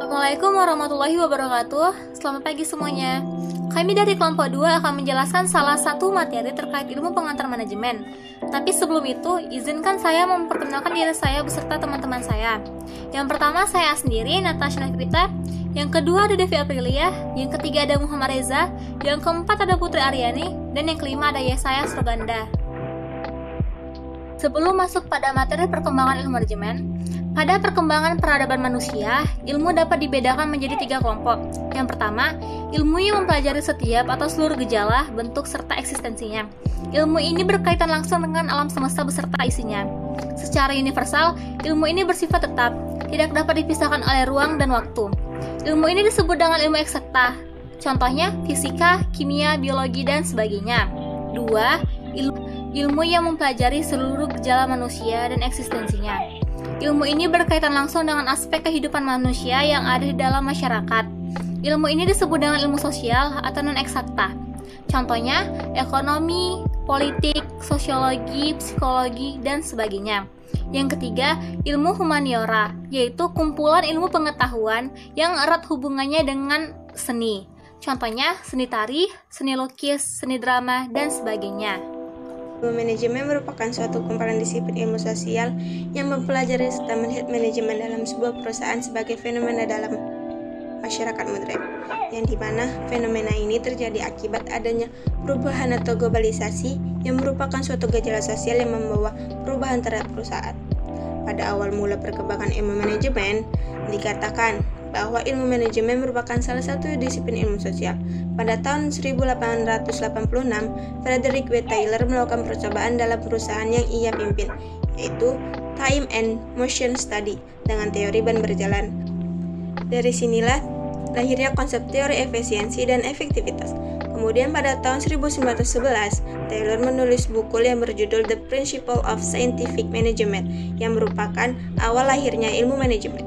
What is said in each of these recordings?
Assalamualaikum warahmatullahi wabarakatuh. Selamat pagi semuanya. Kami dari kelompok 2 akan menjelaskan salah satu materi terkait ilmu pengantar manajemen. Tapi sebelum itu, izinkan saya memperkenalkan diri saya beserta teman-teman saya. Yang pertama saya sendiri, Natasha Nakrita. Yang kedua ada Devi Aprilia. Yang ketiga ada Muhammad Reza. Yang keempat ada Putri Aryani. Dan yang kelima ada Yesaya Surganda. Sebelum masuk pada materi perkembangan ilmu manajemen, pada perkembangan peradaban manusia, ilmu dapat dibedakan menjadi 3 kelompok. Yang pertama, ilmu yang mempelajari setiap atau seluruh gejala, bentuk, serta eksistensinya. Ilmu ini berkaitan langsung dengan alam semesta beserta isinya. Secara universal, ilmu ini bersifat tetap, tidak dapat dipisahkan oleh ruang dan waktu. Ilmu ini disebut dengan ilmu eksakta. Contohnya, fisika, kimia, biologi, dan sebagainya. 2. Ilmu yang mempelajari seluruh gejala manusia dan eksistensinya. Ilmu ini berkaitan langsung dengan aspek kehidupan manusia yang ada di dalam masyarakat. Ilmu ini disebut dengan ilmu sosial atau non-eksakta. Contohnya, ekonomi, politik, sosiologi, psikologi, dan sebagainya. Yang ketiga, ilmu humaniora, yaitu kumpulan ilmu pengetahuan yang erat hubungannya dengan seni. Contohnya, seni tari, seni lukis, seni drama, dan sebagainya. Ilmu manajemen merupakan suatu kumpulan disiplin ilmu sosial yang mempelajari serta melihat manajemen dalam sebuah perusahaan sebagai fenomena dalam masyarakat modern, yang dimana fenomena ini terjadi akibat adanya perubahan atau globalisasi yang merupakan suatu gejala sosial yang membawa perubahan terhadap perusahaan. Pada awal mula perkembangan ilmu manajemen, dikatakan bahwa ilmu manajemen merupakan salah satu disiplin ilmu sosial. Pada tahun 1886, Frederick W. Taylor melakukan percobaan dalam perusahaan yang ia pimpin, yaitu Time and Motion Study dengan teori ban berjalan. Dari sinilah lahirnya konsep teori efisiensi dan efektivitas. Kemudian pada tahun 1911, Taylor menulis buku yang berjudul The Principle of Scientific Management yang merupakan awal lahirnya ilmu manajemen.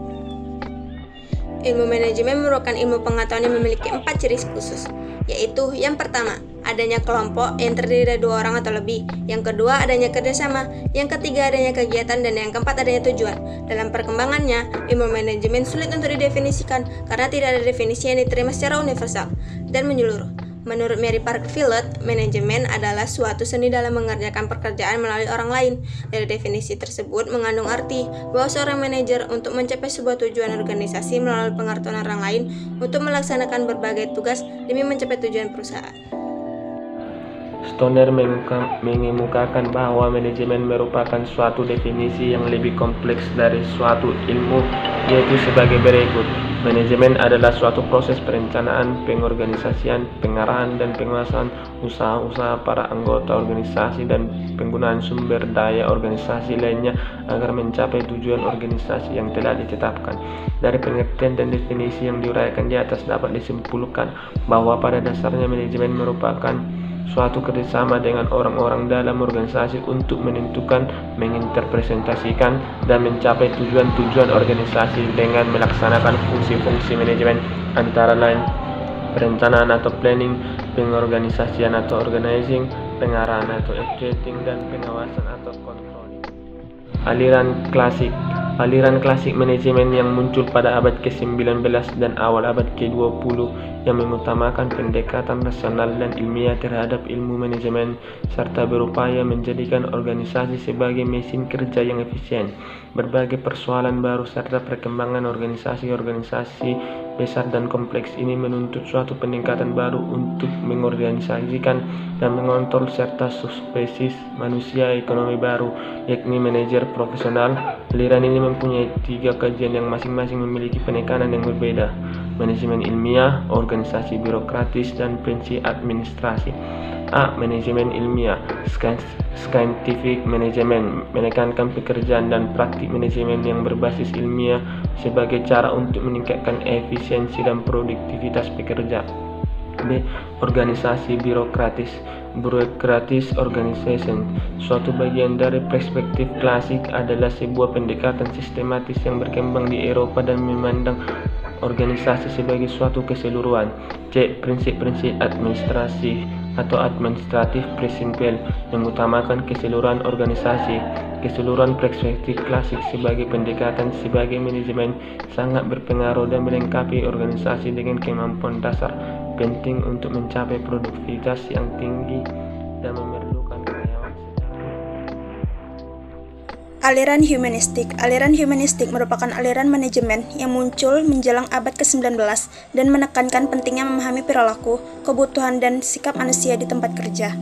Ilmu manajemen merupakan ilmu pengetahuan yang memiliki 4 ciri khusus, yaitu yang pertama, adanya kelompok yang terdiri dari 2 orang atau lebih. Yang kedua, adanya kerjasama. Yang ketiga, adanya kegiatan. Dan yang keempat, adanya tujuan. Dalam perkembangannya, ilmu manajemen sulit untuk didefinisikan karena tidak ada definisi yang diterima secara universal dan menyeluruh. Menurut Mary Parker Phillips, manajemen adalah suatu seni dalam mengerjakan pekerjaan melalui orang lain. Dari definisi tersebut mengandung arti bahwa seorang manajer untuk mencapai sebuah tujuan organisasi melalui pengetahuan orang lain untuk melaksanakan berbagai tugas demi mencapai tujuan perusahaan. Stoner mengemukakan bahwa manajemen merupakan suatu definisi yang lebih kompleks dari suatu ilmu, yaitu sebagai berikut. Manajemen adalah suatu proses perencanaan, pengorganisasian, pengarahan, dan penguasaan usaha-usaha para anggota organisasi dan penggunaan sumber daya organisasi lainnya agar mencapai tujuan organisasi yang telah ditetapkan. Dari pengertian dan definisi yang diuraikan di atas dapat disimpulkan bahwa pada dasarnya manajemen merupakan suatu kerjasama dengan orang-orang dalam organisasi untuk menentukan, menginterpretasikan, dan mencapai tujuan-tujuan organisasi dengan melaksanakan fungsi-fungsi manajemen antara lain perencanaan atau planning, pengorganisasian atau organizing, pengarahan atau executing, dan pengawasan atau controlling. Aliran klasik manajemen yang muncul pada abad ke-19 dan awal abad ke-20 yang mengutamakan pendekatan rasional dan ilmiah terhadap ilmu manajemen serta berupaya menjadikan organisasi sebagai mesin kerja yang efisien. Berbagai persoalan baru serta perkembangan organisasi-organisasi besar dan kompleks ini menuntut suatu pendekatan baru untuk mengorganisasikan dan mengontrol serta subspesies manusia ekonomi baru, yakni manajer profesional. Aliran ini mempunyai 3 kajian yang masing-masing memiliki penekanan yang berbeda: manajemen ilmiah, organisasi birokratis, dan prinsip administrasi. A. Manajemen ilmiah. Scientific management menekankan pekerjaan dan praktik manajemen yang berbasis ilmiah sebagai cara untuk meningkatkan efisiensi dan produktivitas pekerja. B. Organisasi birokratis. Bureaucratic organization, suatu bagian dari perspektif klasik, adalah sebuah pendekatan sistematis yang berkembang di Eropa dan memandang organisasi sebagai suatu keseluruhan. C. Prinsip-prinsip administrasi atau administrative principle yang mengutamakan keseluruhan organisasi. Keseluruhan perspektif klasik sebagai pendekatan sebagai manajemen sangat berpengaruh dan melengkapi organisasi dengan kemampuan dasar penting untuk mencapai produktivitas yang tinggi dan memerlukan karyawan secara. Aliran humanistik. Aliran humanistik merupakan aliran manajemen yang muncul menjelang abad ke-19 dan menekankan pentingnya memahami perilaku, kebutuhan, dan sikap manusia di tempat kerja.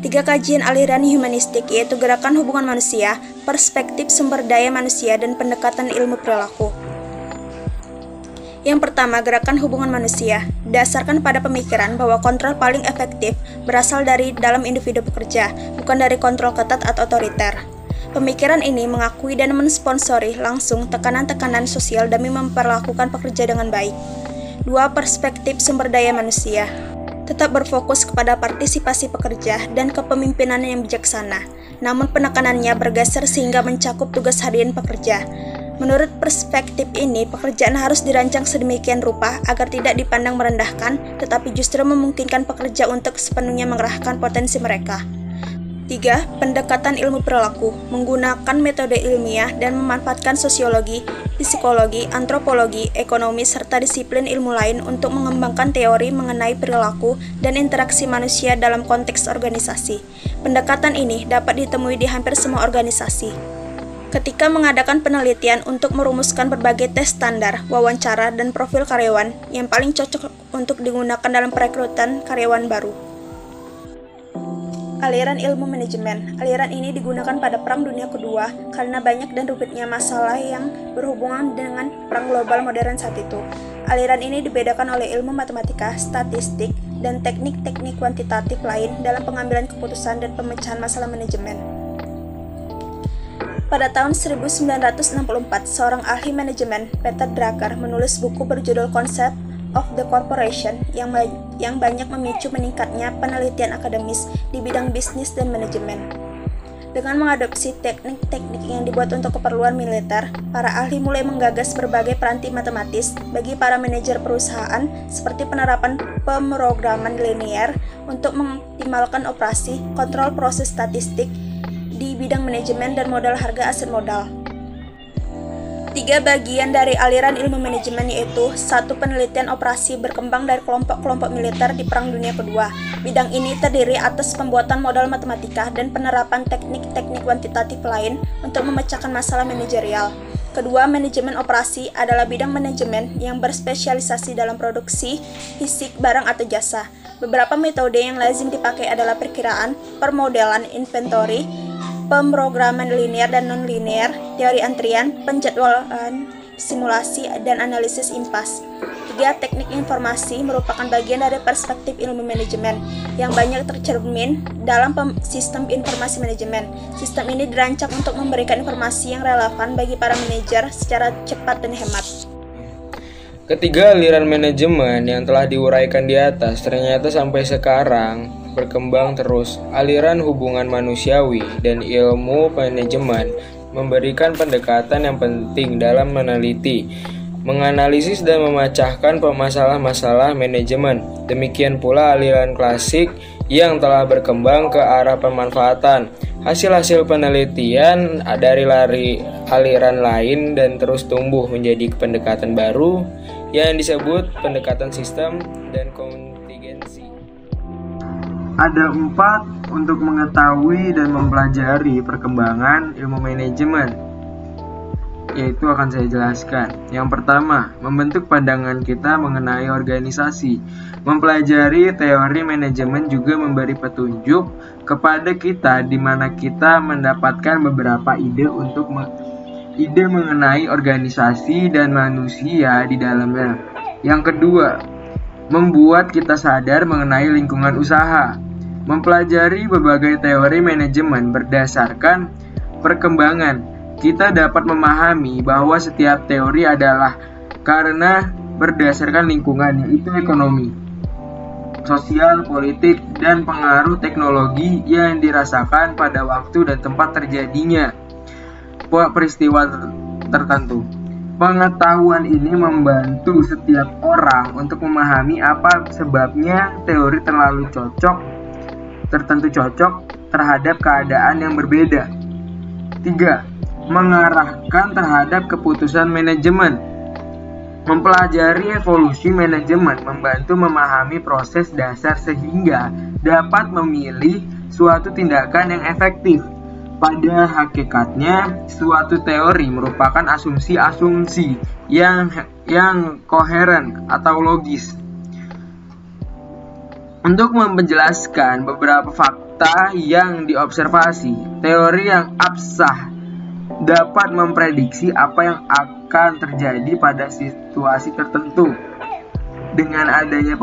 3 kajian aliran humanistik yaitu gerakan hubungan manusia, perspektif sumber daya manusia, dan pendekatan ilmu perilaku. Yang pertama, gerakan hubungan manusia. Dasarkan pada pemikiran bahwa kontrol paling efektif berasal dari dalam individu pekerja, bukan dari kontrol ketat atau otoriter. Pemikiran ini mengakui dan mensponsori langsung tekanan-tekanan sosial demi memperlakukan pekerja dengan baik. 2. Perspektif sumber daya manusia. Tetap berfokus kepada partisipasi pekerja dan kepemimpinan yang bijaksana, namun penekanannya bergeser sehingga mencakup tugas harian pekerja. Menurut perspektif ini, pekerjaan harus dirancang sedemikian rupa agar tidak dipandang merendahkan, tetapi justru memungkinkan pekerja untuk sepenuhnya mengerahkan potensi mereka. 3. Pendekatan ilmu perilaku, menggunakan metode ilmiah dan memanfaatkan sosiologi, psikologi, antropologi, ekonomi, serta disiplin ilmu lain untuk mengembangkan teori mengenai perilaku dan interaksi manusia dalam konteks organisasi. Pendekatan ini dapat ditemui di hampir semua organisasi. Ketika mengadakan penelitian untuk merumuskan berbagai tes standar, wawancara, dan profil karyawan yang paling cocok untuk digunakan dalam perekrutan karyawan baru. Aliran ilmu manajemen. Aliran ini digunakan pada Perang Dunia Kedua karena banyak dan rumitnya masalah yang berhubungan dengan perang global modern saat itu. Aliran ini dibedakan oleh ilmu matematika, statistik, dan teknik-teknik kuantitatif lain dalam pengambilan keputusan dan pemecahan masalah manajemen. Pada tahun 1964, seorang ahli manajemen, Peter Drucker, menulis buku berjudul Concept of the Corporation yang banyak memicu meningkatnya penelitian akademis di bidang bisnis dan manajemen. Dengan mengadopsi teknik-teknik yang dibuat untuk keperluan militer, para ahli mulai menggagas berbagai peranti matematis bagi para manajer perusahaan seperti penerapan pemrograman linear untuk mengoptimalkan operasi, kontrol proses statistik di bidang manajemen dan modal harga aset modal. 3 bagian dari aliran ilmu manajemen yaitu 1. Penelitian operasi berkembang dari kelompok-kelompok militer di Perang Dunia Kedua. Bidang ini terdiri atas pembuatan modal matematika dan penerapan teknik-teknik kuantitatif lain untuk memecahkan masalah manajerial. Kedua, manajemen operasi adalah bidang manajemen yang berspesialisasi dalam produksi, fisik, barang atau jasa. Beberapa metode yang lazim dipakai adalah perkiraan, permodelan, inventory, pemrograman linear dan non-linear, teori antrian, penjadwalan, simulasi, dan analisis impas. 3. Teknik informasi merupakan bagian dari perspektif ilmu manajemen yang banyak tercermin dalam sistem informasi manajemen. Sistem ini dirancang untuk memberikan informasi yang relevan bagi para manajer secara cepat dan hemat. Ketiga, aliran manajemen yang telah diuraikan di atas ternyata sampai sekarang berkembang terus. Aliran hubungan manusiawi dan ilmu manajemen memberikan pendekatan yang penting dalam meneliti, menganalisis dan memecahkan masalah-masalah manajemen. Demikian pula aliran klasik yang telah berkembang ke arah pemanfaatan hasil-hasil penelitian dari aliran lain dan terus tumbuh menjadi pendekatan baru yang disebut pendekatan sistem dan kontingensi. Ada 4 untuk mengetahui dan mempelajari perkembangan ilmu manajemen, yaitu akan saya jelaskan. Yang pertama, membentuk pandangan kita mengenai organisasi. Mempelajari teori manajemen juga memberi petunjuk kepada kita di mana kita mendapatkan beberapa ide mengenai organisasi dan manusia di dalamnya. Yang kedua, membuat kita sadar mengenai lingkungan usaha. Mempelajari berbagai teori manajemen berdasarkan perkembangan, kita dapat memahami bahwa setiap teori adalah karena berdasarkan lingkungan, yaitu ekonomi, sosial, politik, dan pengaruh teknologi yang dirasakan pada waktu dan tempat terjadinya peristiwa tertentu. Pengetahuan ini membantu setiap orang untuk memahami apa sebabnya teori tertentu cocok terhadap keadaan yang berbeda. 3. Mengarahkan terhadap keputusan manajemen. Mempelajari evolusi manajemen membantu memahami proses dasar sehingga dapat memilih suatu tindakan yang efektif. Pada hakikatnya, suatu teori merupakan asumsi-asumsi yang koheren atau logis. Untuk menjelaskan beberapa fakta yang diobservasi, teori yang absah dapat memprediksi apa yang akan terjadi pada situasi tertentu. Dengan adanya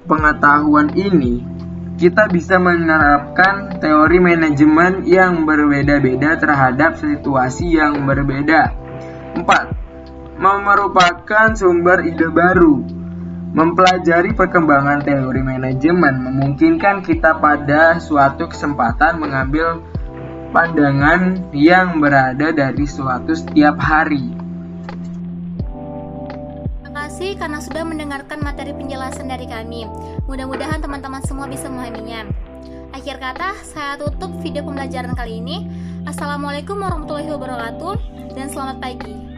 pengetahuan ini, kita bisa menerapkan teori manajemen yang berbeda-beda terhadap situasi yang berbeda. 4. Merupakan sumber ide baru. Mempelajari perkembangan teori manajemen memungkinkan kita pada suatu kesempatan mengambil pandangan yang berada dari suatu setiap hari. Terima kasih karena sudah mendengarkan materi penjelasan dari kami. Mudah-mudahan teman-teman semua bisa memahaminya. Akhir kata, saya tutup video pembelajaran kali ini. Assalamualaikum warahmatullahi wabarakatuh dan selamat pagi.